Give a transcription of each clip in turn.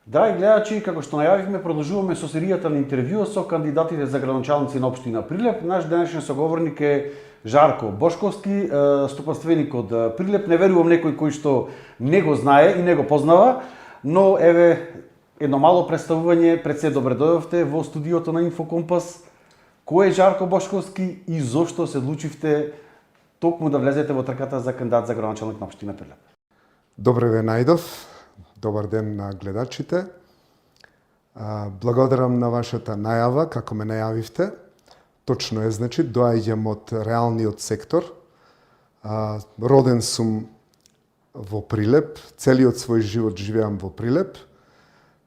Драги гледачи, како што најавивме, продолжуваме со серијата на интервјуа со кандидатите за градоначалници на општина Прилеп. Наш денешен соговорник е Жарко Бошковски, стопанственик од Прилеп. Не верувам некој кој што не го знае и не го познава, но еве едно мало представување. Пред се добре дојдовте во студиото на Инфокомпас. Кој е Жарко Бошковски и зошто се одлучивте токму да влезете во трката за кандидат за градоначалник на општина Прилеп? Добре ве најдов. Добар ден на гледачите. Благодарам на вашата најава, како ме најавивте. Точно е, значи, доаѓам од реалниот сектор. Роден сум во Прилеп, целиот свој живот живеам во Прилеп.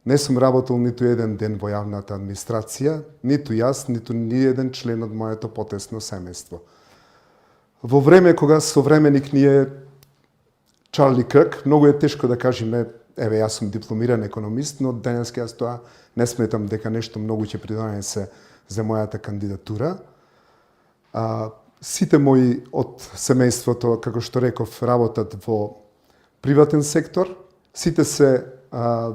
Не сум работел ниту еден ден во јавната администрација, ниту јас, ниту ни еден член од моето потесно семејство. Во време кога современик ни е Чарли Крк, многу е тешко да кажеме, еве јас сум дипломиран економист, но денеска јас тоа не сметам дека нешто многу ќе придонесе за мојата кандидатура. Сите мои од семејството, како што реков, работат во приватен сектор. Сите се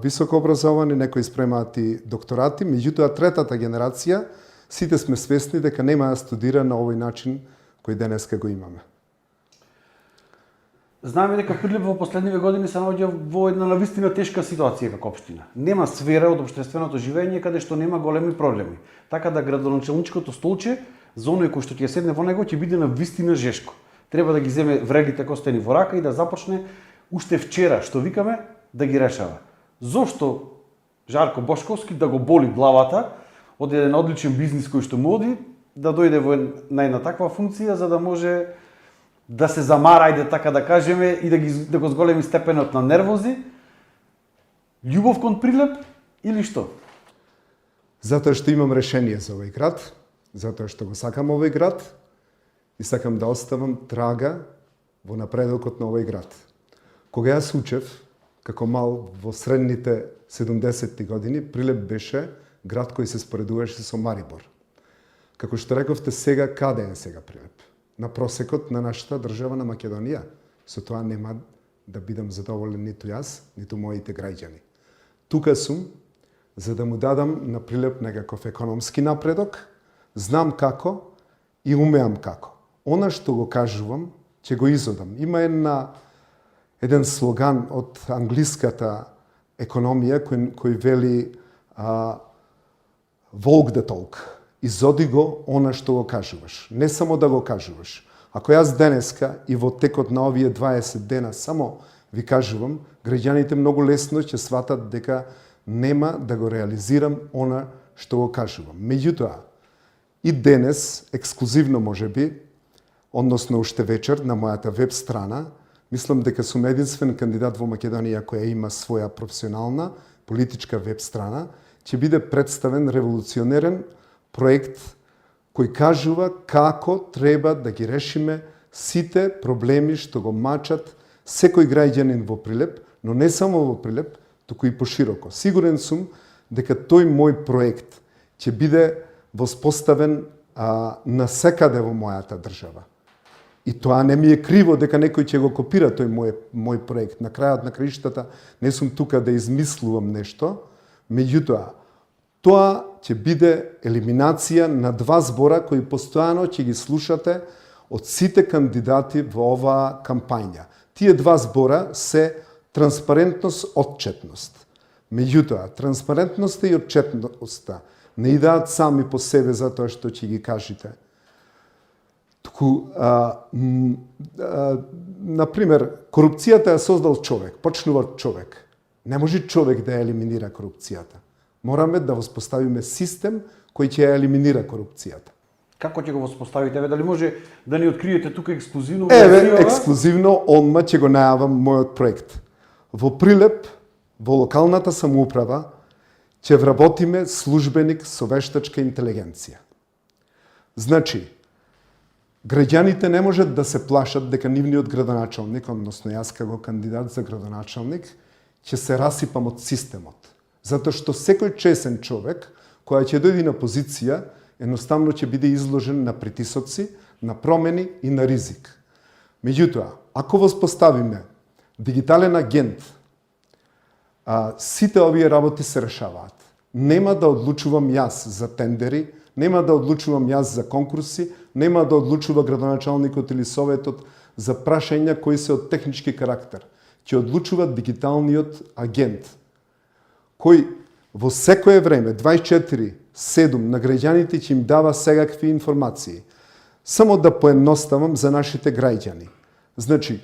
високо образовани, некои спремаат и докторати, меѓутоа третата генерација, сите сме свесни дека нема да студира на овој начин кој денеска го имаме. Знаеме дека Прилеп во последниве години се наоѓа во една навистина тешка ситуација како општина. Нема сфера од општественото живење каде што нема големи проблеми. Така да градоначалничкото столче за оној кој што ќе седне во него ќе биде навистина жешко. Треба да ги земе врелите костени во рака и да започне уште вчера, што викаме, да ги решава. Зошто Жарко Бошковски да го боли главата од еден одличен бизнис кој што му оди, да дојде во една таква функција за да може да се замара, ајде така да кажеме, и да го зголеми степенот на нервози? Љубов кон Прилеп или што? Затоа што имам решение за овој град, затоа што го сакам овој град и сакам да оставам трага во напредокот на овој град. Кога јас учев, како мал во средните 70-ти години, Прилеп беше град кој се споредуваше со Марибор. Како што рековте сега, каде е сега Прилеп? На просекот на нашата држава на Македонија. Со тоа нема да бидам задоволен ниту јас, ниту моите граѓани. Тука сум за да му дадам на Прилеп некаков економски напредок, знам како и умеам како. Она што го кажувам, ќе го изодам. Има еден слоган од англиската економија кој вели walk the talk. Изоди го она што го кажуваш. Не само да го кажуваш. Ако јас денеска и во текот на овие 20 дена само ви кажувам, граѓаните многу лесно ќе сватат дека нема да го реализирам она што го кажувам. Меѓутоа, и денес, ексклузивно можеби, односно уште вечер на мојата веб страна, мислам дека сум единствен кандидат во Македонија која има своја професионална политичка веб страна, ќе биде представен револуционерен проект кој кажува како треба да ги решиме сите проблеми што го мачат секој граѓанин во Прилеп, но не само во Прилеп, туку и пошироко. Сигурен сум дека тој мој проект ќе биде воспоставен насекаде во мојата држава. И тоа не ми е криво дека некој ќе го копира тој мој проект. На крајот на краиштата не сум тука да измислувам нешто, меѓутоа тоа ќе биде елиминација на два збора кои постојано ќе ги слушате од сите кандидати во оваа кампања. Тие два збора се транспарентност, отчетност. Меѓутоа, транспарентноста и отчетноста не идеат сами по себе затоа што ќе ги кажете. Туку, например, корупцијата ја создал човек, почнува од човек. Не може човек да ја елиминира корупцијата. Мораме да воспоставиме систем кој ќе ја елиминира корупцијата. Како ќе го воспоставите? Дали може да ни откриете тука ексклузивно? Еве, ексклузивно, онма ќе го најавам мојот проект. Во Прилеп, во локалната самоуправа, ќе вработиме службеник со вештачка интелигенција. Значи, граѓаните не можат да се плашат дека нивниот градоначалник, односно јас како кандидат за градоначалник, ќе се расипам од системот. Затоа што секој чесен човек, која ќе дојде на позиција, едноставно ќе биде изложен на притисоци, на промени и на ризик. Меѓутоа, ако воспоставиме дигитален агент сите овие работи се решаваат. Нема да одлучувам јас за тендери, нема да одлучувам јас за конкурси, нема да одлучува градоначалникот или советот за прашања кои се од технички карактер. Ќе одлучува дигиталниот агент, кој во секое време, 24/7, на граѓаните ќе им дава секакви информации. Само да поедноставам за нашите граѓани. Значи,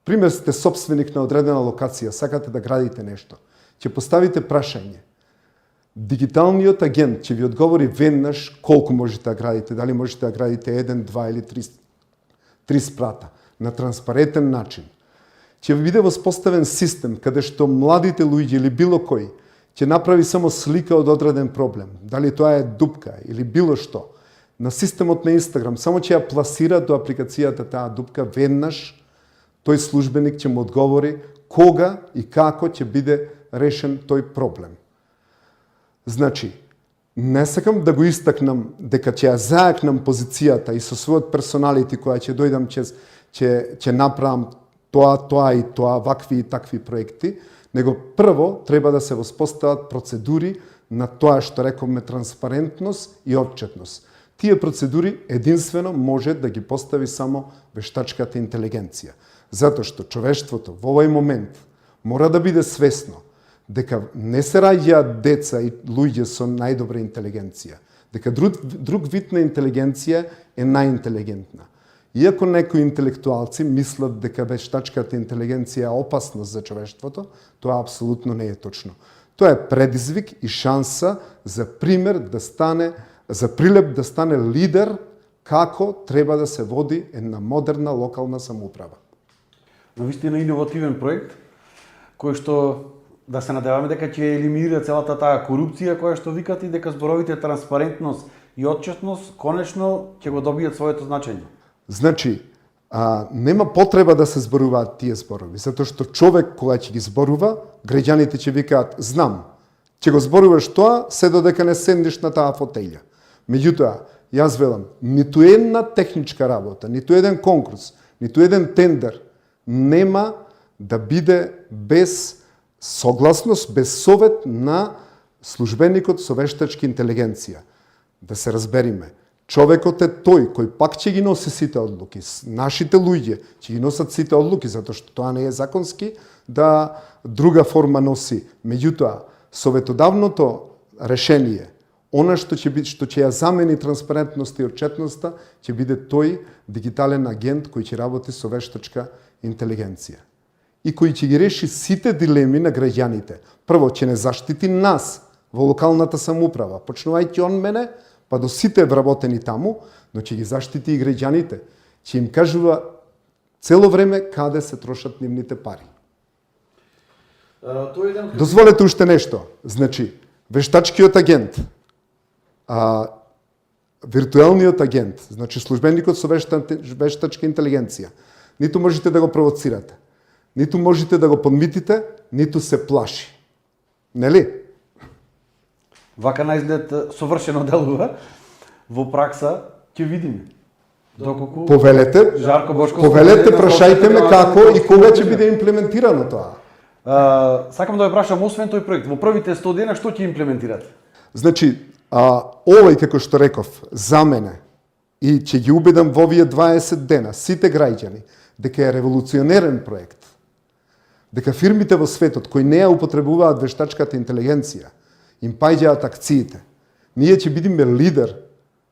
пример сте собственик на одредена локација, сакате да градите нешто, ќе поставите прашање. Дигиталниот агент ќе ви одговори веднаш колку можете да градите, дали можете да градите 1, 2 или 3 спрата, на транспарентен начин. Ќе биде воспоставен систем каде што младите луѓе или било кој ќе направи само слика од одреден проблем, дали тоа е дупка или било што, на системот на Инстаграм, само ќе ја пласира до апликацијата таа дупка, веднаш тој службеник ќе му одговори кога и како ќе биде решен тој проблем. Значи, не сакам да го истакнам дека ќе ја зајакнам позицијата и со својот персоналити која ќе дојдам, ќе направам тоа и тоа, вакви и такви проекти, него прво треба да се воспостават процедури на тоа што рековме транспарентност и отчетност. Тие процедури единствено може да ги постави само вештачката интелигенција. Затоа што човештвото во овој момент мора да биде свесно дека не се раѓаат деца и луѓе со најдобра интелигенција, дека друг вид на интелигенција е најинтелигентна. Иако некои интелектуалци мислат дека вештачката интелигенција е опасност за човештвото, тоа апсолутно не е точно. Тоа е предизвик и шанса за пример да стане, за прилеп да стане лидер како треба да се води една модерна локална самоуправа. Навистина иновативен проект кој што да се надеваме дека ќе елиминира целата таа корупција која што викате и дека зборовите транспарентност и отчетност конечно ќе го добијат своето значење. Значи, нема потреба да се зборуваат тие зборови, затоа што човек кога ќе ги зборува, граѓаните ќе викаат знам. Ќе го зборуваш тоа се додека не седнеш на таа фотелја. Меѓутоа, јас велам, ниту една техничка работа, ниту еден конкурс, ниту еден тендер нема да биде без согласност, без совет на службеникот со вештачка интелигенција. Да се разбериме, човекот е тој кој пак ќе ги носи сите одлуки. Нашите луѓе ќе ги носат сите одлуки, затоа што тоа не е законски, да друга форма носи. Меѓутоа, советодавното решение, она што ќе ја замени транспарентноста и отчетноста, ќе биде тој дигитален агент кој ќе работи со вештачка интелигенција и кој ќе ги реши сите дилеми на граѓаните. Прво, ќе не заштити нас во локалната самоуправа, почнувајќи од мене, па до сите вработени таму, но ќе ги заштити и граѓаните. Ќе им кажува цело време каде се трошат нивните пари. Дозволете уште нешто. Значи, вештачкиот агент, виртуелниот агент, значи службеникот со вештачка интелигенција, ниту можете да го провоцирате, ниту можете да го подмитите, ниту се плаши. Нели? Вака на изглед совршено делува, во пракса ќе видиме. Доколку повелете, Жарко Бошков, повелете, прашајте ме како и кога ќе биде имплементирано тоа. Сакам да ве прашам, освен тој проект, во првите 100 дена што ќе имплементирате? Значи, овој, како што реков, за мене, и ќе ги убедам во овие 20 дена, сите граѓани, дека е револуционерен проект, дека фирмите во светот кои не ја употребуваат вештачката интелигенција, им паѓаат акциите. Ние ќе бидеме лидер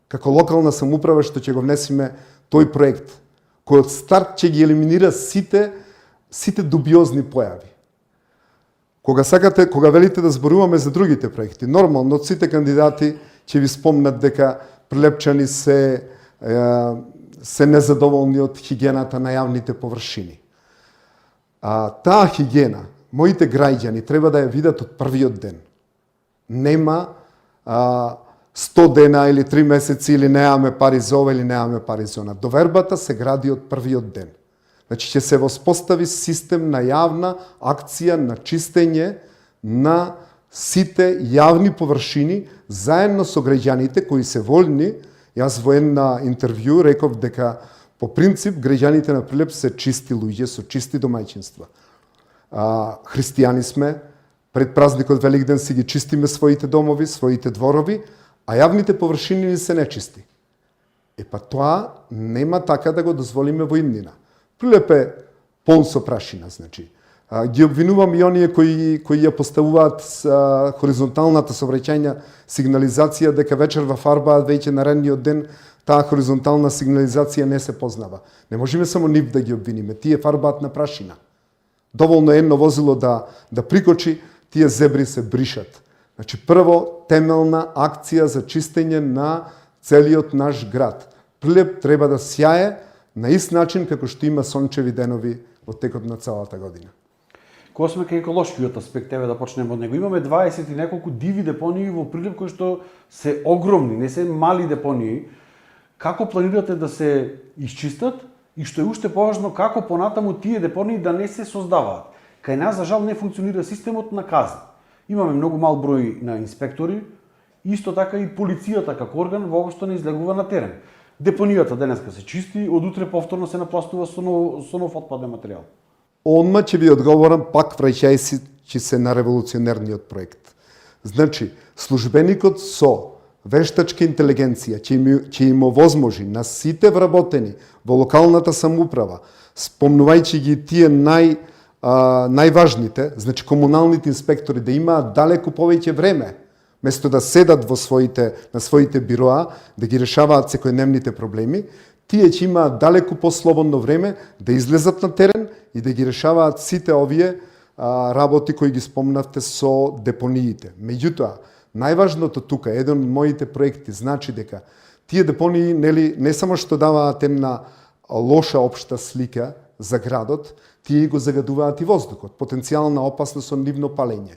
како локална самоуправа што ќе го внесиме тој проект, кој од старт ќе ги елиминира сите дубиозни појави. Кога велите да зборуваме за другите проекти, нормално од сите кандидати ќе ви спомнат дека прилепчани се незадоволни од хигиената на јавните површини. Таа хигиена, моите граѓани треба да ја видат од првиот ден. Нема 100 дена или 3 месеци или неаме пари за ова или неаме пари за она. Довербата се гради од првиот ден. Значи ќе се воспостави систем на јавна акција на чистење на сите јавни површини заедно со граѓаните кои се воljни. Јас во една интервју реков дека по принцип граѓаните на Прилеп се чисти луѓе со чисти домаќинства. Христијани сме, Пред празникот Великден си ги чистиме своите домови, своите дворови, а јавните површини ни се нечисти. Па тоа нема така да го дозволиме во иднина. Прилеп е полн со прашина, значи. Ги обвинувам и оние кои ја поставуваат хоризонталната сообраќајна сигнализација, дека вечер во фарбаат веќе наредниот ден, таа хоризонтална сигнализација не се познава. Не можеме само нив да ги обвиниме, тие фарбаат на прашина. Доволно едно возило да прикочи, тие зебри се бришат. Значи, прво, темелна акција за чистење на целиот наш град. Прилеп треба да сјае на ист начин како што има сончеви денови во текот на целата година. Кога сме кај еколошкиот аспект, еве да почнеме од него. Имаме 20 и неколку диви депонии во Прилеп кои што се огромни, не се мали депонии. Како планирате да се исчистат и што е уште поважно, како понатаму тие депонии да не се создаваат? Кај нас, за жал, не функционира системот на казни. Имаме многу мал број на инспектори, исто така и полицијата како орган воопшто не излегува на терен. Депонијата денеска се чисти, од утре повторно се напластува со нов отпаден материјал. Одма ќе ви одговорам пак враќајќи се на револуционерниот проект. Значи, службеникот со вештачка интелигенција ќе им овозможи на сите вработени во локалната самоуправа, спомнувајќи ги тие најважните, значи комуналните инспектори, да имаат далеку повеќе време, место да седат на своите бироа, да ги решаваат секојдневните проблеми, тие ќе имаат далеку послободно време да излезат на терен и да ги решаваат сите овие работи кои ги спомнавте со депониите. Меѓутоа, најважното тука, еден од моите проекти, значи дека тие депонии не само што даваат една лоша општа слика за градот, тие го загадуваат и воздухот, потенцијална опасност од нивно палење.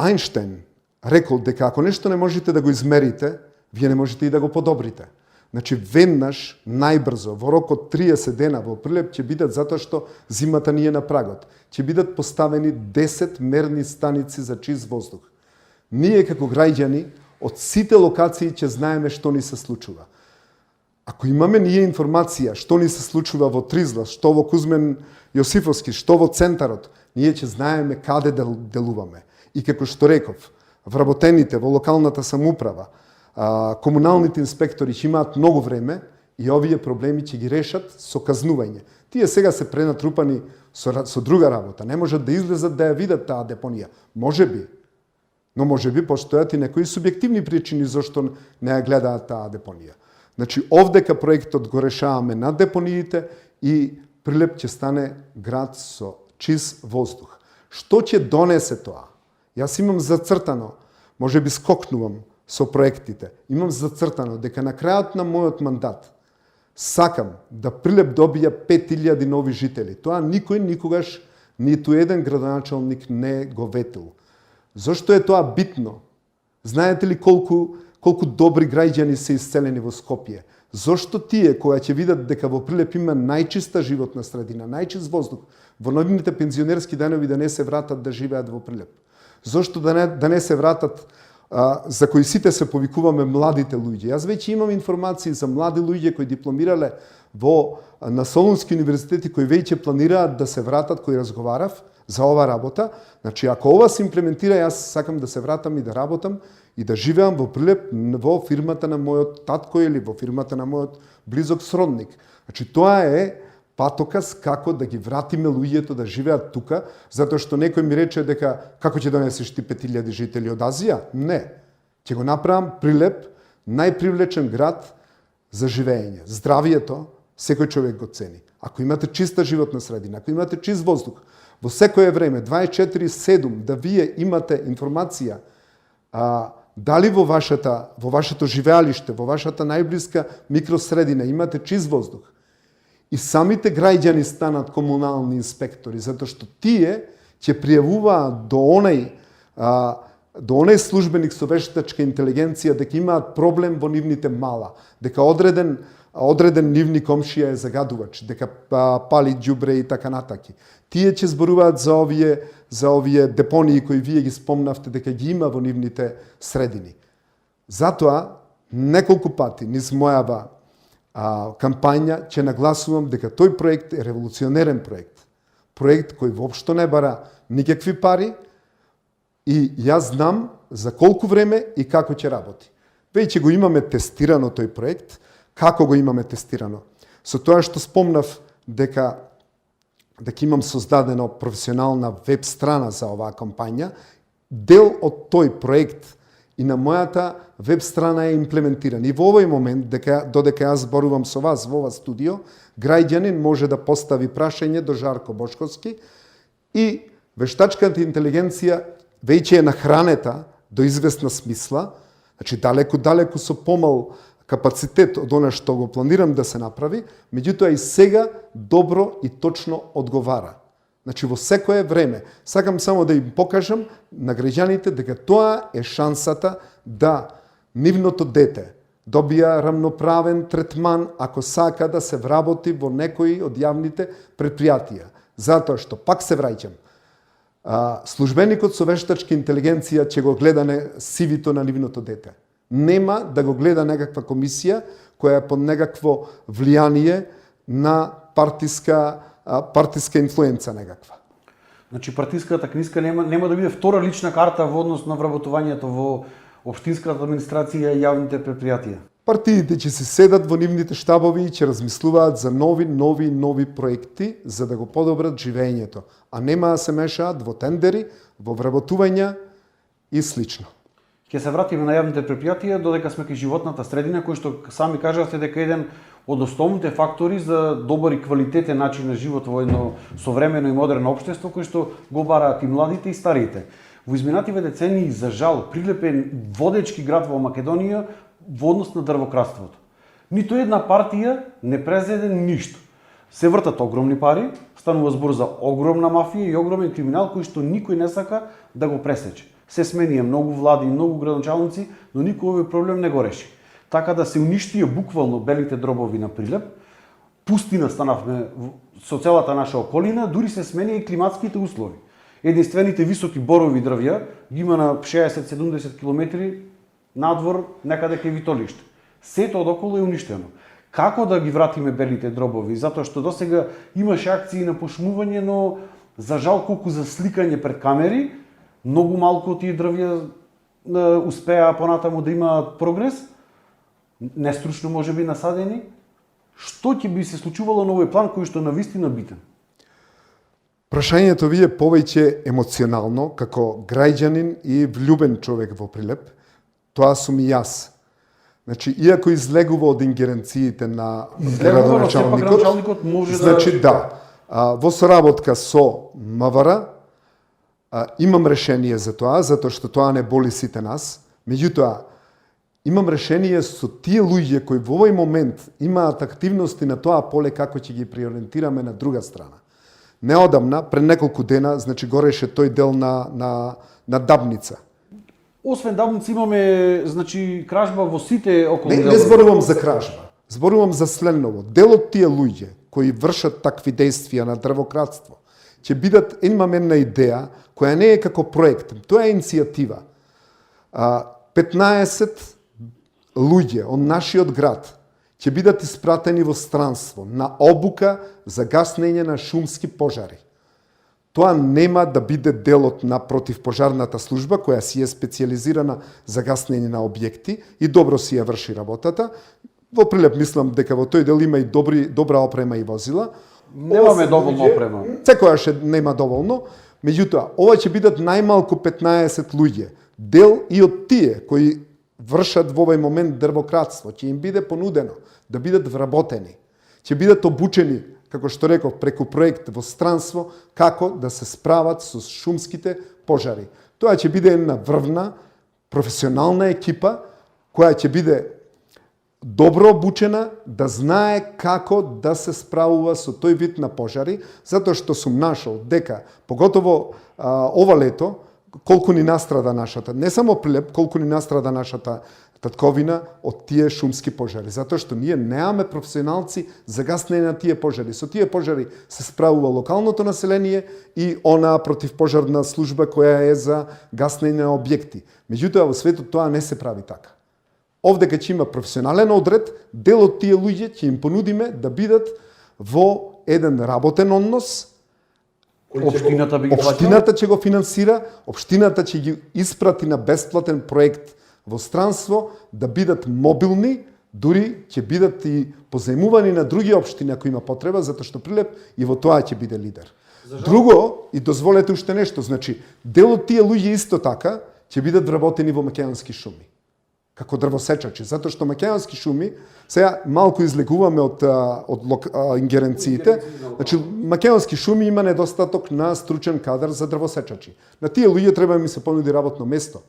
Ајнштајн рекол дека ако нешто не можете да го измерите, вие не можете и да го подобрите. Значи, веднаш, најбрзо, во рок од 30 дена во Прилеп ќе бидат, затоа што зимата ни е на прагот, ќе бидат поставени 10 мерни станици за чист воздух. Ние како граѓани од сите локации ќе знаеме што ни се случува. Ако имаме ние информација што ни се случува во Тризла, што во Кузмен Јосифовски, што во центарот, ние ќе знаеме каде делуваме. И како што реков, вработените во локалната самоуправа, комуналните инспектори ќе имаат многу време и овие проблеми ќе ги решат со казнување. Тие сега се пренатрупани со друга работа. Не можат да излезат да ја видат таа депонија. Може би, но може би постојат и некои субјективни причини зашто не ја гледаат таа депонија. Значи, овдека проектот го решаваме на депониите и Прилеп ќе стане град со чист воздух. Што ќе донесе тоа? Јас имам зацртано, може би скокнувам со проектите, имам зацртано дека на крајот на мојот мандат сакам да Прилеп добија 5000 нови жители. Тоа никој никогаш, ниту еден градоначалник не го ветил. Зошто е тоа битно? Знаете ли колку добри граѓани се исцелени во Скопје? Зошто тие, која ќе видат дека во Прилеп има најчиста животна средина, најчист воздух, во нивните пензионерски денови да не се вратат да живеат во Прилеп? Зошто да не се вратат, за кои сите се повикуваме младите луѓе? Јас веќе имам информации за млади луѓе кои дипломирале на Солунски универзитети, кои веќе планираат да се вратат, кои разговарав за ова работа. Значи, ако ова се имплементира, јас сакам да се вратам и да работам и да живеам во Прилеп во фирмата на мојот татко или во фирмата на мојот близок сродник. Значи, тоа е патоказ како да ги вратиме луѓето да живеат тука, затоа што некој ми рече дека како ќе донесеш ти 5000 жители од Азија? Не. Ќе го направам Прилеп најпривлечен град за живење. Здравието секој човек го цени. Ако имате чиста животна средина, ако имате чист воздух, во секое време 24/7 да вие имате информација дали во вашето живеалиште, во вашата најблиска микросредина имате чист воздух. И самите граѓани станат комунални инспектори, затоа што тие ќе пријавуваат до онај службеник со вештачка интелигенција дека имаат проблем во нивните мала, дека одреден нивни комшија е загадувач, дека пали ѓубре и така натаки. Тие ќе зборуваат за овие депонии кои вие ги спомнавте дека ги има во нивните средини. Затоа неколку пати низ мојава кампања ќе нагласувам дека тој проект е револуционерен проект. Проект кој воопшто не бара никакви пари и јас знам за колку време и како ќе работи. Веќе го имаме тестирано тој проект. Како го имаме тестирано? Со тоа што спомнав дека имам создадено професионална веб страна за оваа кампања, дел од тој проект и на мојата веб страна е имплементиран. И во овој момент, додека јас зборувам со вас во ова студио, граѓанин може да постави прашање до Жарко Бошковски и вештачката интелигенција веќе е нахранета до известна смисла, значи далеку со помал капацитет од она што го планирам да се направи, меѓутоа и сега добро и точно одговара. Значи во секое време. Сакам само да им покажам на граѓаните дека тоа е шансата да нивното дете добија рамноправен третман ако сака да се вработи во некои од јавните предпријатија. Затоа што, пак се враќам, службеникот со вештачка интелигенција ќе го гледа CV-то на нивното дете. Нема да го гледа некаква комисија која е под некакво влијание на партиска инфлуенца некаква. Значи партиската книжка нема да биде втора лична карта во однос на вработувањето во општинската администрација и јавните предпријатија. Партиите ќе се седат во нивните штабови и ќе размислуваат за нови проекти за да го подобрат живењето, а нема да се мешаат во тендери, во вработувања и слично. Ќе се вратиме на јавните предпријатија додека сме кај животната средина, кој што сами кажавте дека еден од основните фактори за добар и квалитетен начин на живот во едно современо и модерно општество кој што го бараат и младите и старите. Во изминативе децении, за жал, Прилеп е водечки град во Македонија во однос на дрвокрадството. Ниту една партија не презеде ништо. Се вртат огромни пари, станува збор за огромна мафија и огромен криминал кој што никој не сака да го пресече. Се сменија многу влади и многу градоначалници, но никој овој проблем не го реши. Така да се уништија буквално белите дробови на Прилеп, пустина станавме со целата наша околина, дури се сменија и климатските услови. Единствените високи борови дрвја ги има на 60-70 км надвор некаде кај Витолиште. Сето одоколу е уништено. Како да ги вратиме белите дробови? Затоа што досега имаше акции на пошумување, но за жал колку за сликање пред камери, многу малку тие дрвја успеа понатаму да имаат прогрес, нестручно можеби насадени. Што ќе би се случувало на овој план кој што навистина битен? Прашањето ви е повеќе емоционално, како граѓанин и влюбен човек во Прилеп. Тоа сум и јас. Значи, иако излегува од ингеренциите на градоначалникот, значи да, во соработка со МВР имам решение за тоа, затоа што тоа не боли сите нас. Меѓутоа, имам решение со тие луѓе кои во овој момент имаат активности на тоа поле како ќе ги приориентираме на друга страна. Неодамна, пред неколку дена, значи гореше тој дел на Дабница. Освен Дабница имаме, значи, кражба во сите околни делови. Не зборувам за кражба. Зборувам за следново. Дел од тие луѓе кои вршат такви действија на дрвокрадство ќе бидат, имам една идеја која не е како проект, тоа е иницијатива. 15 луѓе од нашиот град ќе бидат испратени во странство на обука за гаснење на шумски пожари. Тоа нема да биде делот на противпожарната служба, која си е специјализирана за гаснење на објекти и добро си ја врши работата. Во Прилеп мислам дека во тој дел има и добра опрема и возила. Немаме доволно опрема. Секојаш нема доволно, меѓутоа, ова ќе бидат најмалку 15 луѓе. Дел и од тие кои вршат во овој момент дрвокрадство, ќе им биде понудено да бидат вработени. Ќе бидат обучени, како што реков, преку проект во странство, како да се справат со шумските пожари. Тоа ќе биде една врвна, професионална екипа, која ќе биде добро обучена, да знае како да се справува со тој вид на пожари, затоа што сум нашол дека, поготово ова лето, колку ни настрада нашата, не само Прилеп, колку ни настрада нашата татковина од тие шумски пожари, затоа што ние немаме професионалци за гаснење на тие пожари. Со тие пожари се справува локалното население и она противпожарна служба која е за гаснење на објекти. Меѓутоа во светот тоа не се прави така. Овде ќе има професионален одред, дел од тие луѓе ќе им понудиме да бидат во еден работен однос Општината би ги платила? Општината ќе го финансира, општината ќе ги испрати на бесплатен проект во странство да бидат мобилни, дури ќе бидат и позајмувани на други општини ако има потреба, затоа што Прилеп и во тоа ќе биде лидер. Друго, и дозволете уште нешто, значи, дел од тие луѓе исто така ќе бидат вработени во Македонски шуми, како дрвосечачи, затоа што Македонски шуми, сега малку излегуваме од ингеренциите, значи Македонски шуми има недостаток на стручен кадар за дрвосечачи. На тие луѓе треба да ми се понуди работно место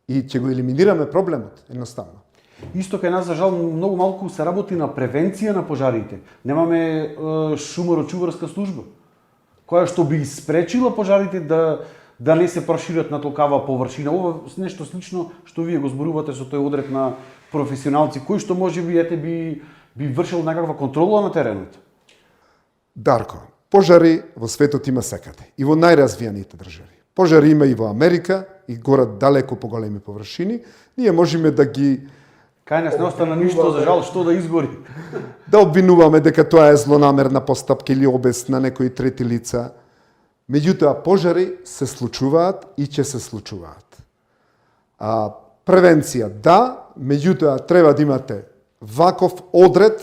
и ќе го елиминираме проблемот, едноставно. Исто кај нас, за жал, многу малку се работи на превенција на пожарите. Немаме шумаро-чуварска служба, која што би спречила пожарите да не се прошират на толкава површина. Ова нешто слично што вие го зборувате со тој одред на професионалци, кои што може би вршил некаква контрола на теренот. Дарко, пожари во светот има секаде, и во најразвиените држави. Пожари има и во Америка, и горат далеко поголеми површини. Ние можеме да ги Кај нас не остана ништо, за жал, што да изгори. Да обвинуваме дека тоа е злонамерна постапка или обес на некои трети лица. Меѓутоа, пожари се случуваат и ќе се случуваат. Превенција, да, меѓутоа треба да имате ваков одред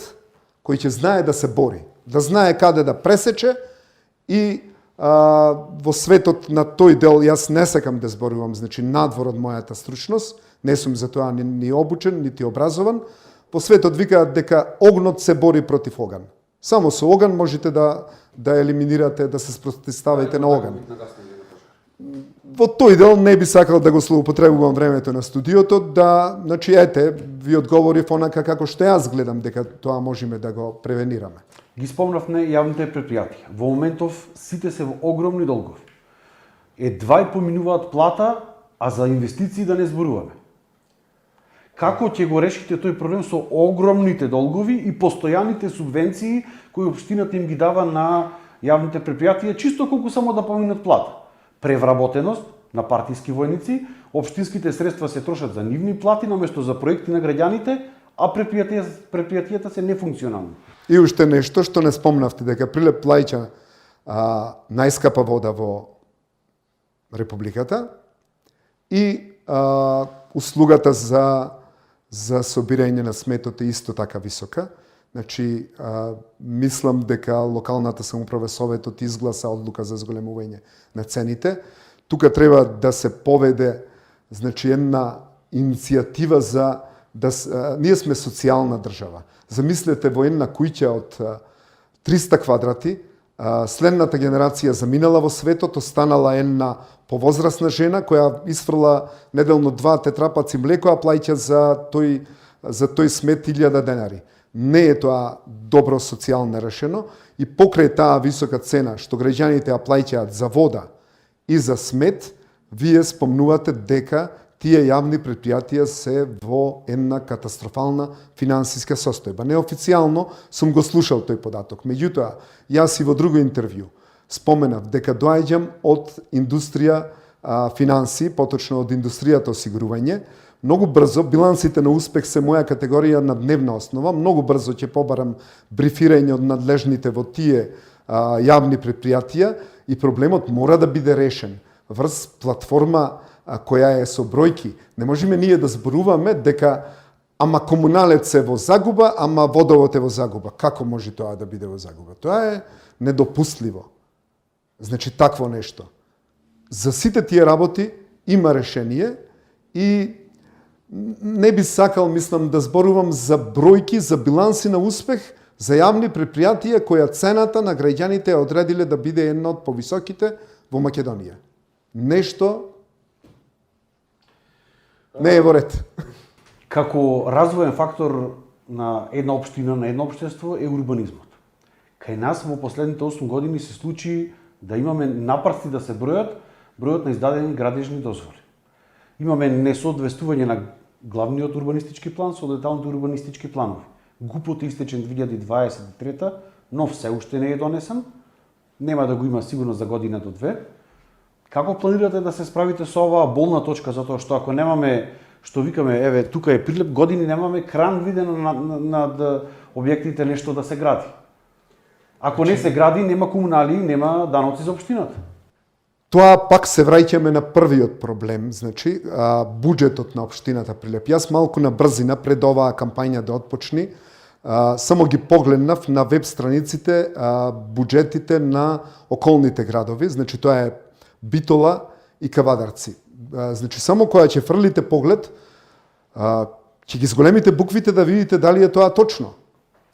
кој ќе знае да се бори, да знае каде да пресече и во светот на тој дел, јас не сакам да зборувам, значи надвор од мојата стручност, не сум за тоа ни обучен, нити образован. По светот викаат дека огнот се бори против оган. Само со оган можете да елиминирате, да се спротивставите на оган. Во тој дел не би сакал да го злоупотребувам времето на студиото, значи ете, ви одговорив онака како што јас гледам дека тоа можеме да го превенираме. Ги спомнавме јавните предпријатија. Во моментов сите се во огромни долгови. Едва и поминуваат плата, а за инвестиции да не зборуваме. Како ќе го решите тој проблем со огромните долгови и постојаните субвенции кои општината им ги дава на јавните предпријатија, чисто колку само да поминат плата? Превработеност на партиски војници, општинските средства се трошат за нивни плати наместо за проекти на граѓаните, а предпријатијата се нефункционални. И уште нешто што не спомнавте, дека Прилеп плаќа најскапа вода во Републиката и услугата за собирање на сметот е исто така висока. Значи, мислам дека локалната самоуправа Советот изгласа одлука за зголемување на цените. Тука треба да се поведе, значи, една иницијатива за ние сме социјална држава. Замислете во една куќа од 300 квадрати, следната генерација заминала во светот, останала една повозрасна жена која исфрла неделно 2 тетрапаци млеко, а плаќа за тој смет 1000 денари. Не е тоа добро социјално решено и покрај таа висока цена што граѓаните ја плаќаат за вода и за смет, вие спомнувате дека тие јавни предпријатија се во една катастрофална финансиска состојба. Неофицијално сум го слушал тој податок. Меѓутоа, јас и во друго интервју споменав дека доаѓам од индустрија финанси, поточно од индустријата осигурување. Многу брзо, билансите на успех се моја категорија на дневна основа, многу брзо ќе побарам брифирање од надлежните во тие јавни предпријатија и проблемот мора да биде решен врз платформа која е со бројки. Не можеме ние да зборуваме дека ама комуналец е во загуба, ама водовод е во загуба. Како може тоа да биде во загуба? Тоа е недопустливо. Значи, такво нешто. За сите тие работи има решение и не би сакал, мислам, да зборувам за бројки, за биланси на успех, за јавни предпријатија која цената на граѓаните ја одредиле да биде една од повисоките во Македонија. Нешто не е во ред. Како развоен фактор на една општина, на едно општество е урбанизмот. Кај нас во последните 8 години се случи да имаме напарци да се бројот на издадени градежни дозволи. Имаме несоодветствување на главниот урбанистички план со деталните урбанистички планови. ГУП-от е истечен 2023, но все уште не е донесен. Нема да го има сигурно за година до 2. Како планирате да се справите со оваа болна точка, затоа што ако немаме, што викаме, еве, тука е Прилеп, години немаме кран виден на објектите нешто да се гради? Ако не се гради, нема комунали, нема даноци за општината. Тоа пак се враќаме на првиот проблем, значи буџетот на општината Прилеп. Јас малку на брзина пред оваа кампања да отпочни, само ги погледнав на веб страниците буџетите на околните градови, значи тоа е Битола и Кавадарци. Значи само кога ќе фрлите поглед, ќе ги зголемите буквите да видите дали е тоа точно.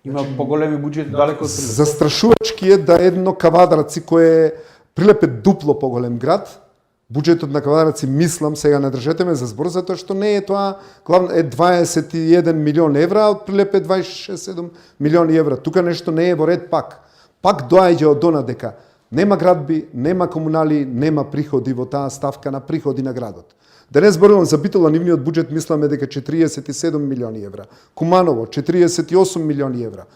Има поголеми буџети далеко од Прилеп. Застрашувачки е да едно Кавадарци кој е Прилеп е дупло поголем град. Буџетот на Кавадарци, мислам, сега не држете ме за збор, затоа што не е тоа, главно е 21 милион евра, а од Прилеп е 26-7 милиони евра. Тука нешто не е во ред пак. Пак доаѓа од она дека нема градби, нема комунали, нема приходи во таа ставка на приходи на градот. Да не зборувам за Битола, нивниот буџет мисламе дека 47 милиони евра. Куманово 48 милиони евра.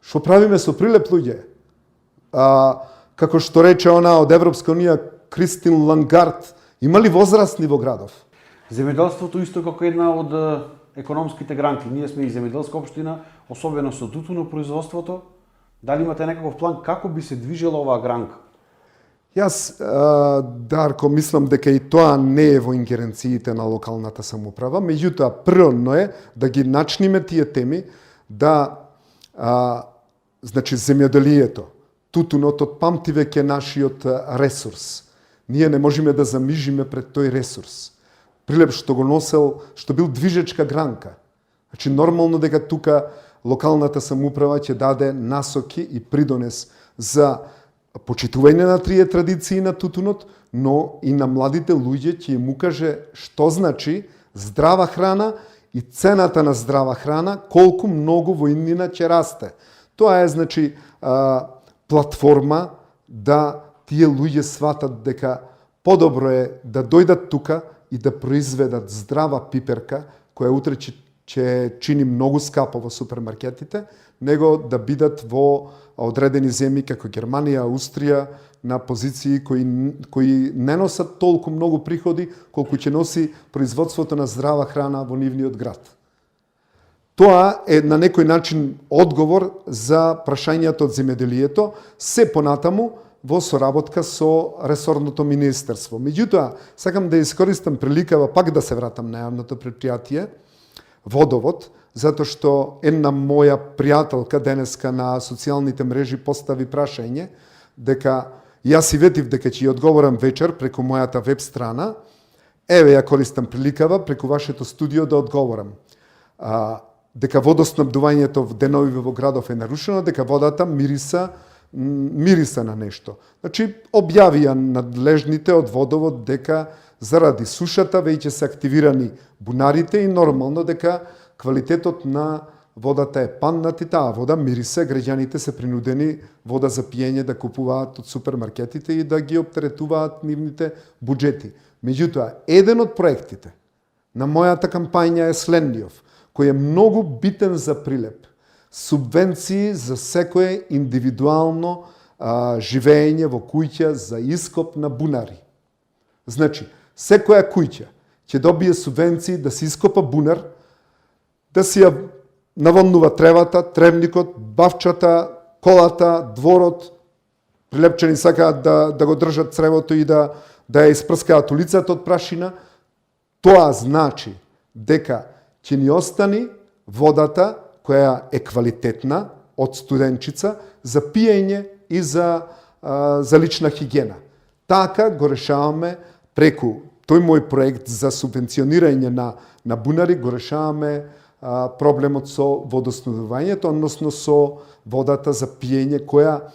Што правиме со Прилеп, луѓе? Како што рече она од Европска унија, Кристин Лангард, има ли возрастни во градов? Земјоделството исто како една од економските гранки. Ние сме и земјоделска општина, особено со тутунопроизводството. Дали имате некаков план како би се движела оваа гранка? Јас, Дарко, мислам дека и тоа не е во ингеренциите на локалната самоуправа, меѓутоа природно е да ги начниме тие теми, да значи земјоделието, тутунот од памти веќе нашиот ресурс. Ние не можеме да замижиме пред тој ресурс. Прилеп што го носел, што бил движечка гранка. Значи нормално дека тука локалната самоуправа ќе даде насоки и придонес за почитување на тие традиции на тутунот, но и на младите луѓе ќе им укаже што значи здрава храна и цената на здрава храна, колку многу во иднина ќе расте. Тоа е, значи, платформа да тие луѓе сватат дека подобро е да дојдат тука и да произведат здрава пиперка, која утре ќе чини многу скапо во супермаркетите, него да бидат во одредени земји како Германија, Австрија, на позиции кои не носат толку многу приходи колку ќе носи производството на здрава храна во нивниот град. Тоа е на некој начин одговор за прашањето од земјоделието, се понатаму во соработка со ресорното министерство. Меѓутоа, сакам да искористам приликава пак да се вратам на јавното предпријатие, Водовод, затоа што една моја пријателка денеска на социјалните мрежи постави прашање дека јас и ветив дека ќе ја одговорам вечер преку мојата веб страна. Еве ја користам приликава преку вашето студио да одговорам. Дека водоснабдувањето в деновиве во градов е нарушено, дека водата мириса на нешто. Значи, објавија надлежните од Водовод дека заради сушата веќе се активирани бунарите и нормално дека квалитетот на водата е паднат и таа вода мирисе, граѓаните се принудени вода за пиење да купуваат од супермаркетите и да ги оптеретуваат нивните буџети. Меѓутоа, еден од проектите на мојата кампања е следниот, кој е многу битен за Прилеп. Субвенции за секое индивидуално живење во куќа за ископ на бунари. Значи, секоја куќа ќе добие субвенции да се ископа бунар, да си ја наводнува тревата, тревникот, бавчата, колата, дворот. Прилепчани сакаат да го држат цревото и да ја испрскаат улицата од прашина. Тоа значи дека ќе ни остани водата која е квалитетна од студенчица за пиење и за лична хигиена. Така го решаваме преку тој мој проект за субвенционирање на бунари, го решаваме проблемот со водоснабдувањето, односно со водата за пиење, која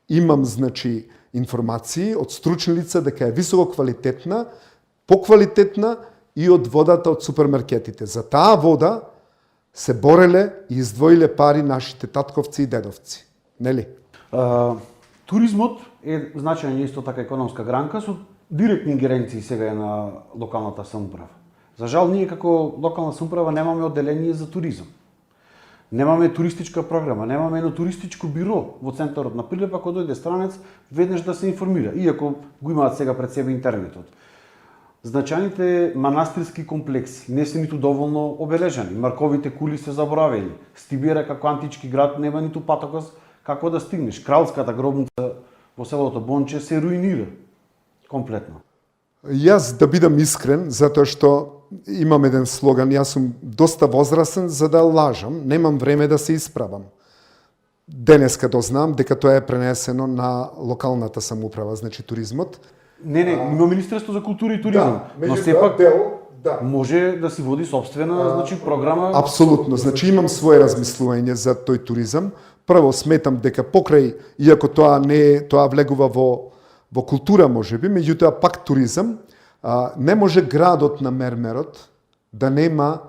имам, значи, информации од стручни лица дека е високо квалитетна, поквалитетна и од водата од супермаркетите. За таа вода се бореле и издвоиле пари нашите татковци и дедовци. Нели? Туризмот е значајна исто така економска гранка со директни ингеренции сега е на локалната самоуправа. За жал, ние како локална самоуправа немаме одделение за туризам. Немаме туристичка програма, немаме едно туристичко биро во центарот на Прилеп, ако дојде странец, веднаш да се информира, иако го имаат сега пред себе интернетот. Значајните манастирски комплекси не се ниту доволно обележани. Марковите кули се заборавени. Стибера како антички град нема ниту патокос Како да стигнеш? Кралската гробница во селото Бонче се руинира комплетно. Јас да бидам искрен, затоа што имам еден слоган, јас сум доста возрастен за да лажам, немам време да се исправам. Денеска дознам дека тоа е пренесено на локалната самоуправа, значи туризмот. Не, има Министерство за култура и туризам, но сепак може да си води собствена значи програма. Апсолутно, значи имам свое размислување за тој туризам. Прво сметам дека покрај, иако тоа влегува во култура можеби, меѓутоа пак туризам, не може градот на мермерот да нема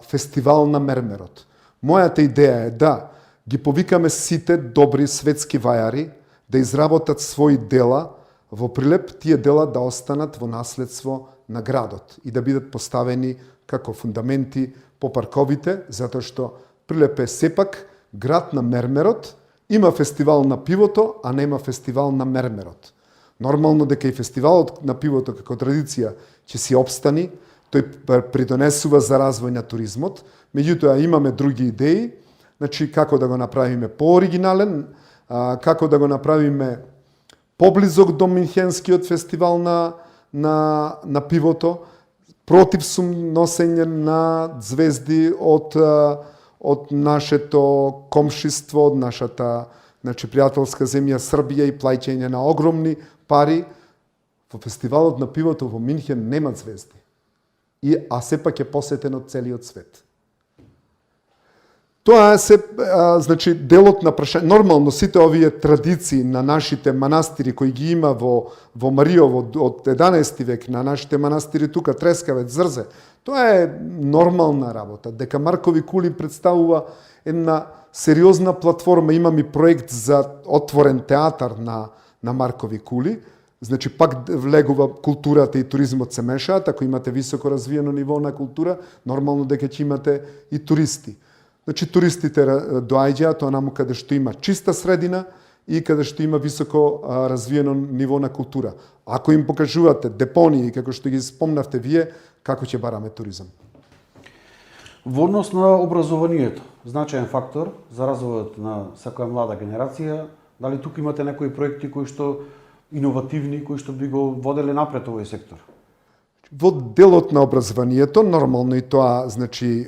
фестивал на мермерот. Мојата идеја е да ги повикаме сите добри светски вајари да изработат своји дела во Прилеп, тие дела да останат во наследство на градот и да бидат поставени како фундаменти по парковите, затоа што Прилеп е сепак град на мермерот, има фестивал на пивото, а нема фестивал на мермерот. Нормално дека и фестивалот на пивото како традиција ќе си обстани, тој придонесува за развој на туризмот, меѓутоа имаме други идеи, значи како да го направиме пооригинален, како да го направиме поблизок до Минхенскиот фестивал на пивото. Против сум носење на звезди од нашето комшиство, од нашата пријателска земја Србија и плаќање на огромни пари. Во фестивалот на пивото во Минхен нема звезди. А сепак е посетен од целиот свет. Тоа е значи делот на прашање. Нормално сите овие традиции на нашите манастири кои ги има во Мариово од 11 век, на нашите манастири тука Трескавец, Зрзе, тоа е нормална работа. Дека Маркови кули представува една сериозна платформа, имам и проект за отворен театар на Маркови кули. Значи пак влегува културата и туризмот се мешаат, ако имате високо развиено ниво на култура, нормално дека ќе имате и туристи. Значи туристите доаѓаат онаму каде што има чиста средина и каде што има високо развиено ниво на култура. Ако им покажувате депонии, како што ги спомнавте вие, како ќе бараме туризам? Во однос на образованието, значаен фактор за развојот на секоја млада генерација, дали тука имате некои проекти кои што иновативни, кои што би го воделе напред овој сектор? Во делот на образованието, нормално и тоа, значи,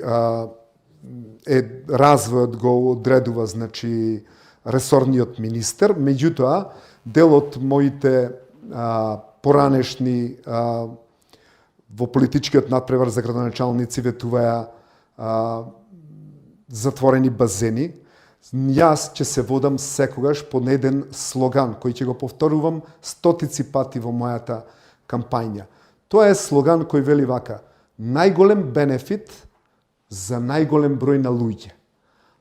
развојот го одредува, значи, ресорниот министер, меѓутоа, делот моите поранешни во политичкиот надпревар за градоначалници ветуваја затворени базени. Јас ќе се водам секогаш по еден слоган, кој ќе го повторувам стотици пати во мојата кампања. Тоа е слоган кој вели вака: најголем бенефит за најголем број на луѓе.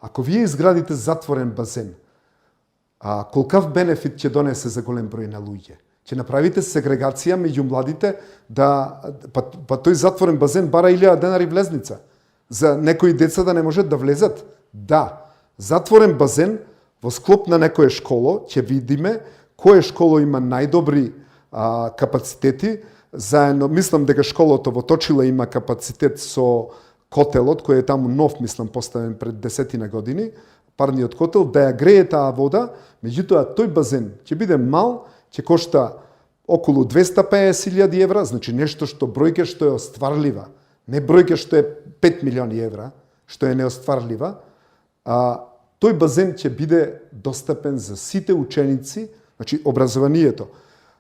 Ако вие изградите затворен базен, колкав бенефит ќе донесе за голем број на луѓе? Ќе направите сегрегација меѓу младите, па тој затворен базен бара 1000 денари влезница. За некои деца да не можат да влезат? Да. Затворен базен во склоп на некое школо ќе видиме кое школо има најдобри капацитети. Заедно, мислам дека школото во Точила има капацитет со котелот, кој е таму нов, мислам, поставен пред 10 години, парниот котел, да ја грее таа вода, меѓутоа тој базен ќе биде мал, ќе кошта околу 250.000 евра, значи нешто што бројка што е остварлива, не бројка што е 5 милиони евра, што е неостварлива, тој базен ќе биде достапен за сите ученици, значи образованието,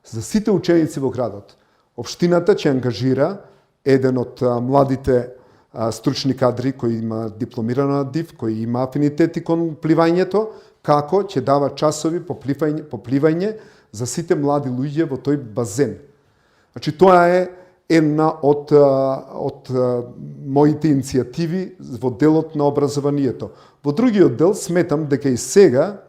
за сите ученици во градот. Општината ќе ангажира еден од младите стручни кадри кој има дипломирана ДИВ, кој има афинитети кон пливањето, како ќе дава часови по пливање за сите млади луѓе во тој базен. Значи тоа е една од моите иницијативи во делот на образованието. Во другиот дел сметам дека и сега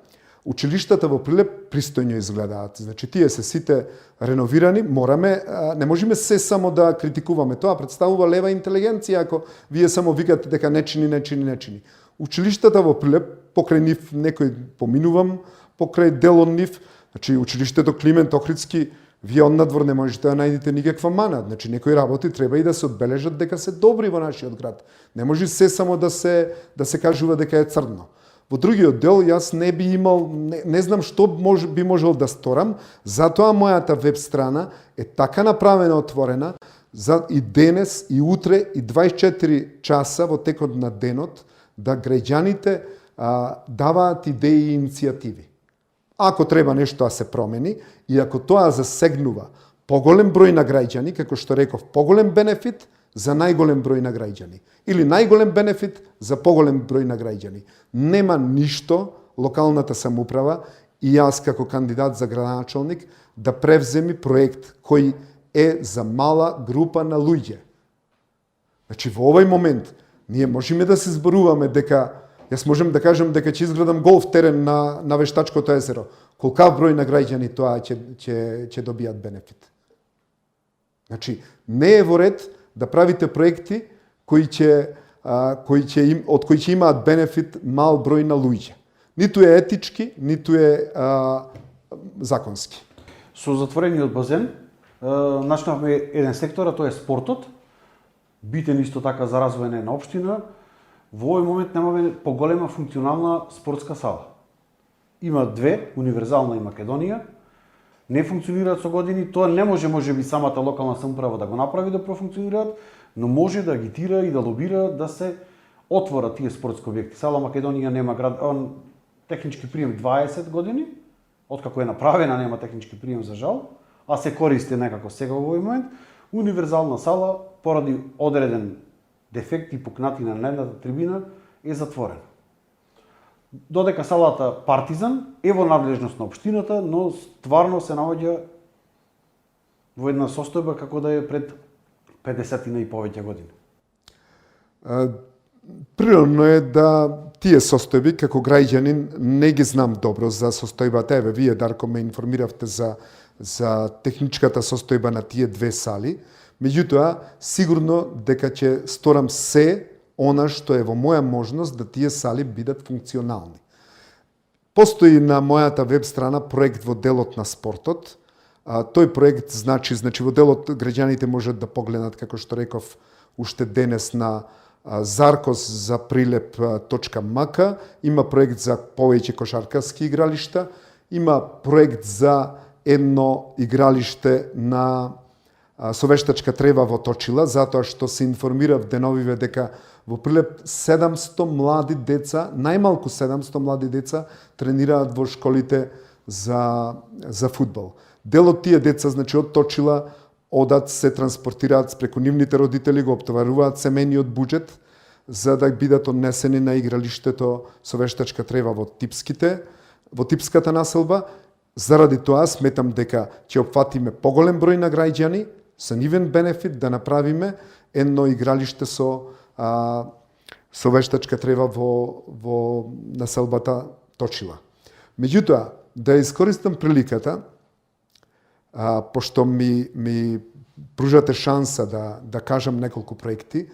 училиштата во Прилеп пристојно изгледаат. Значи тие се сите реновирани, не можеме се само да критикуваме. Тоа представува лева интелигенција ако вие само викате дека не чини. Училиштата во Прилеп, покрај нив некој поминувам, покрај дел од нив, значи училиштето Климент Охридски, вие однадвор не можете да најдете никаква мана. Значи некои работи треба и да се одбележат дека се добри во нашиот град. Не може се само да се кажува дека е црно. Во другиот дел јас не би имал, не знам што би можел да сторам, затоа мојата веб страна е така направена отворена за и денес, и утре, и 24 часа во текот на денот, да граѓаните даваат идеи и иницијативи. Ако треба нешто да се промени и ако тоа засегнува поголем број на граѓани, како што реков, поголем бенефит за најголем број на граѓани или најголем бенефит за поголем број на граѓани. Нема ништо локалната самоуправа и јас како кандидат за градоначалник да превземи проект кој е за мала група на луѓе. Значи во овој момент ние можеме да се зборуваме дека јас можем да кажам дека ќе изградам голф терен на Вештачкото езеро. Колкав број на граѓани тоа ќе добијат бенефит. Значи не е во ред да правите проекти од кои ќе имаат бенефит мал број на луѓе. Ниту е етички, ниту е законски. Со затворениот базен начнавме еден сектор, а тоа е спортот. Битен исто така за развој на една општина. Во овој момент немаме поголема функционална спортска сала. Има две, универзална и Македонија. Не функционираат со години, тоа не може би самата локална самоуправа да го направи да профункционираат, но може да агитира и да лобира да се отворат тие спортски објекти. Сала Македонија нема технички прием 20 години, откако е направена нема технички прием за жал, а се користи некако сега во овој момент. Универзална сала поради одреден дефект и пукнатина на едната трибина е затворена. Додека салата Партизан е во надлежност на општината, но стварно се наоѓа во една состојба како да е пред 50 и повеќе години. Природно е да тие состојби, како граѓанин, не ги знам добро за состојбата. Еве, вие, Дарко, ме информиравте за техничката состојба на тие две сали. Меѓутоа, сигурно дека ќе сторам се она што е во моја можност да тие сали бидат функционални. Постои на мојата веб страна проект во делот на спортот. Тој проект значи во делот граѓаните можат да погледнат, како што реков, уште денес на zarkos.prilep.mk. Има проект за повеќе кошаркарски игралишта, има проект за едно игралиште на со вештачка трева во Точила, затоа што се информирав деновиве дека во Прилеп 700 млади деца, најмалку 700 млади деца тренираат во школите за фудбал. Дел од тие деца, значи од Точила, одат, се транспортираат преку нивните родители, го оптоваруваат семејниот буџет за да бидат однесени на игралиштето со вештачка трева во типската населба. Заради тоа сметам дека ќе опфатиме поголем број на граѓани со нивен бенефит да направиме едно игралиште со вештачка трева во населбата Точила. Меѓутоа, да искористам приликата, пошто ми пружате шанса да кажам неколку проекти,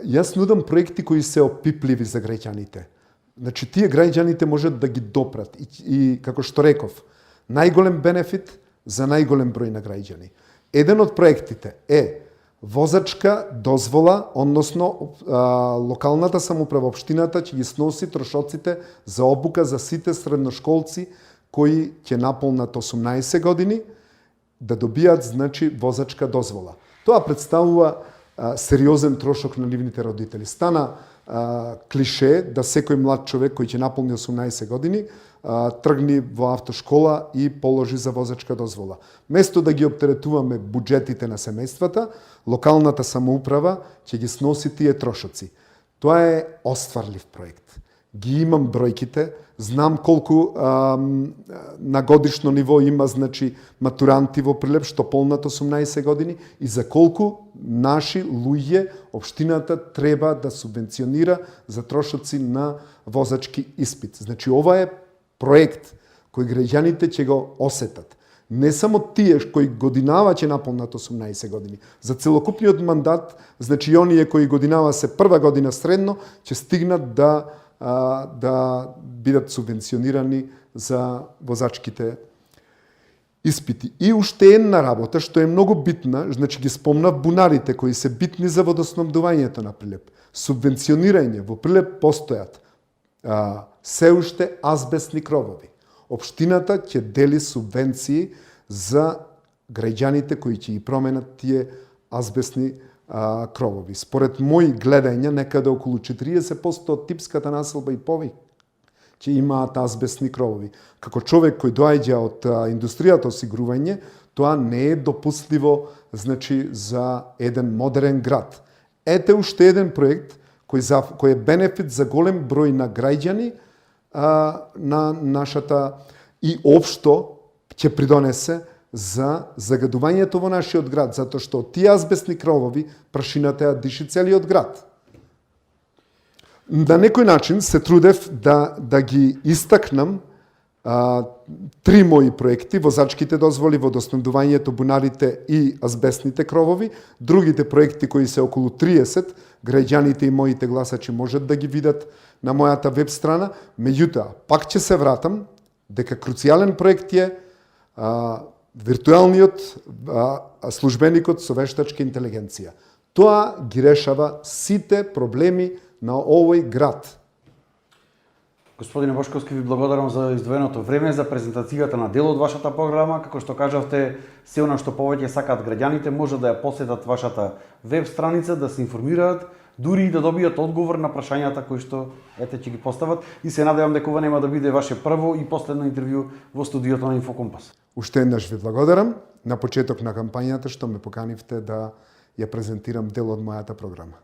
јас нудам проекти кои се опипливи за граѓаните. Значи, тие граѓаните можат да ги допрат и како што реков, најголем бенефит за најголем број на граѓани. Еден од проектите е возачка дозвола, односно локалната самоуправа, општината ќе ги сноси трошоците за обука за сите средношколци кои ќе наполнат 18 години, да добијат, значи, возачка дозвола. Тоа представува сериозен трошок на нивните родители. Стана клише да секој млад човек кој ќе наполни 18 години тргни во автошкола и положи за возачка дозвола. Место да ги оптеретуваме буџетите на семејствата, локалната самоуправа ќе ги сноси тие трошоци. Тоа е остварлив проект. Ги имам бројките, знам колку на годишно ниво има, значи, матуранти во Прилеп што полнат 18 години и за колку наши луѓе општината треба да субвенционира за трошоци на возачки испит. Значи, ова е проект кој граѓаните ќе го осетат. Не само тие кои годинава ќе наполнат 18 години. За целокупниот мандат, значи, оние кои годинава се прва година средно, ќе стигнат да бидат субвенционирани за возачките испити. И уште една работа што е многу битна, значи ги спомнав бунарите кои се битни за водоснабдувањето на Прилеп. Субвенционирање во Прилеп постојат се уште азбестни кровови. Општината ќе дели субвенции за граѓаните кои ќе ги променат тие азбестни кровови. Според мои гледања, некаде околу 40% од типската населба и повеќе ќе имаат азбестни кровови. Како човек кој доаѓа од индустријата осигурување, тоа не е допустливо, значи, за еден модерен град. Ете уште еден проект кој е бенефит за голем број на граѓани на нашата и општо ќе придонесе за загадувањето во нашиот град, затоа што тие азбестни кровови прашината ја диши целиот град. На некој начин се трудев да ги истакнам три мои проекти: возачките дозволи, водоснабдувањето, бунарите и азбестните кровови. Другите проекти кои се околу 30, граѓаните и моите гласачи можат да ги видат на мојата веб страна. Меѓутоа, пак ќе се вратам дека круцијален проект е виртуелниот службеникот со вештачка интелигенција. Тоа ги решава сите проблеми на овој град. Господине Бошковски, ви благодарам за издвоеното време, за презентацијата на дел од вашата програма. Како што кажавте, се она што повеќе сакаат граѓаните може да ја посетат вашата веб страница, да се информираат, дури и да добијат одговор на прашањата кои што ќе ги постават. И се надевам дека ова нема да биде ваше прво и последно интервју во студиото на Инфокомпас. Уште еднаш ви благодарам на почеток на кампањата што ме поканивте да ја презентирам дел од мојата програма.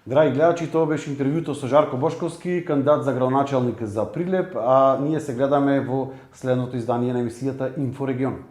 Драги гледачи, тоа беше интервјуто со Жарко Бошковски, кандидат за градоначалник за Прилеп, а ние се гледаме во следното издание на емисијата Инфорегион.